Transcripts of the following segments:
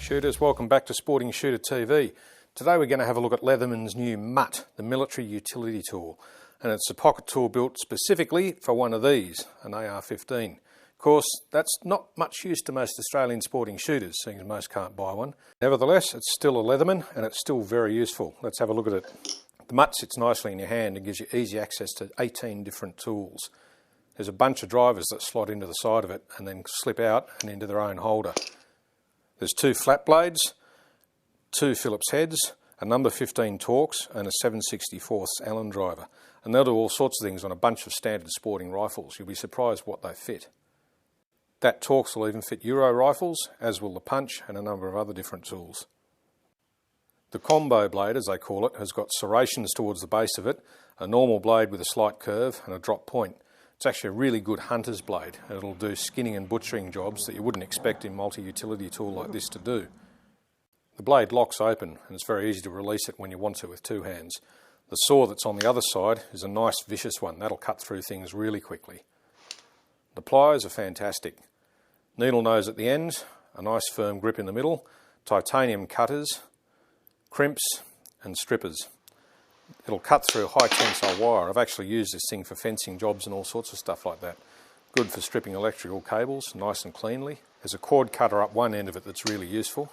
shooters, welcome back to Sporting Shooter TV. Today we're going to have a look at Leatherman's new MUT, the military utility tool. And it's a pocket tool built specifically for one of these, an AR-15. Of course, that's not much use to most Australian sporting shooters, seeing as most can't buy one. Nevertheless, it's still a Leatherman and it's still very useful. Let's have a look at it. The MUT sits nicely in your hand and gives you easy access to 18 different tools. There's a bunch of drivers that slot into the side of it and then slip out and into their own holder. There's 2 flat blades, 2 Phillips heads, a number 15 Torx and a 7/64 Allen driver. And they'll do all sorts of things on a bunch of standard sporting rifles. You'll be surprised what they fit. That Torx will even fit Euro rifles, as will the punch and a number of other different tools. The combo blade, as they call it, has got serrations towards the base of it, a normal blade with a slight curve and a drop point. It's actually a really good hunter's blade, and it'll do skinning and butchering jobs that you wouldn't expect a multi-utility tool like this to do. The blade locks open, and it's very easy to release it when you want to with 2 hands. The saw that's on the other side is a nice vicious one. That'll cut through things really quickly. The pliers are fantastic. Needle nose at the end, a nice firm grip in the middle, titanium cutters, crimps and strippers. It'll cut through high tensile wire. I've actually used this thing for fencing jobs and all sorts of stuff like that. Good for stripping electrical cables, nice and cleanly. There's a cord cutter up one end of it that's really useful.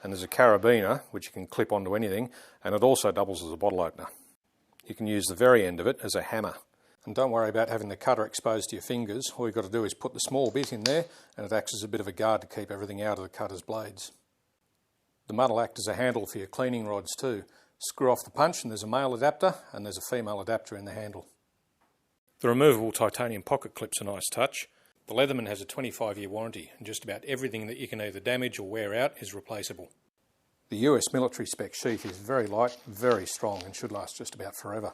And there's a carabiner, which you can clip onto anything, and it also doubles as a bottle opener. You can use the very end of it as a hammer. And don't worry about having the cutter exposed to your fingers. All you've got to do is put the small bit in there, and it acts as a bit of a guard to keep everything out of the cutter's blades. The MUT will act as a handle for your cleaning rods too. Screw off the punch and there's a male adapter and there's a female adapter in the handle. The removable titanium pocket clip's a nice touch. The Leatherman has a 25-year warranty and just about everything that you can either damage or wear out is replaceable. The US military spec sheath is very light, very strong and should last just about forever.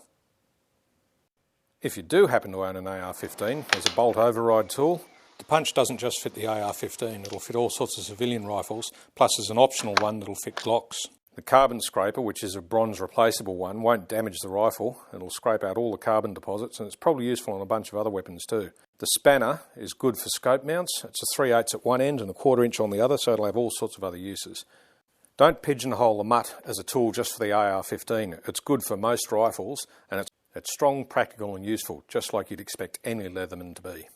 If you do happen to own an AR-15, there's a bolt override tool. The punch doesn't just fit the AR-15, it'll fit all sorts of civilian rifles, plus there's an optional one that'll fit Glocks. The carbon scraper, which is a bronze replaceable one, won't damage the rifle. It'll scrape out all the carbon deposits and it's probably useful on a bunch of other weapons too. The spanner is good for scope mounts. It's a 3/8 at one end and a 1/4 inch on the other, so it'll have all sorts of other uses. Don't pigeonhole the MUT as a tool just for the AR-15. It's good for most rifles and it's strong, practical and useful, just like you'd expect any Leatherman to be.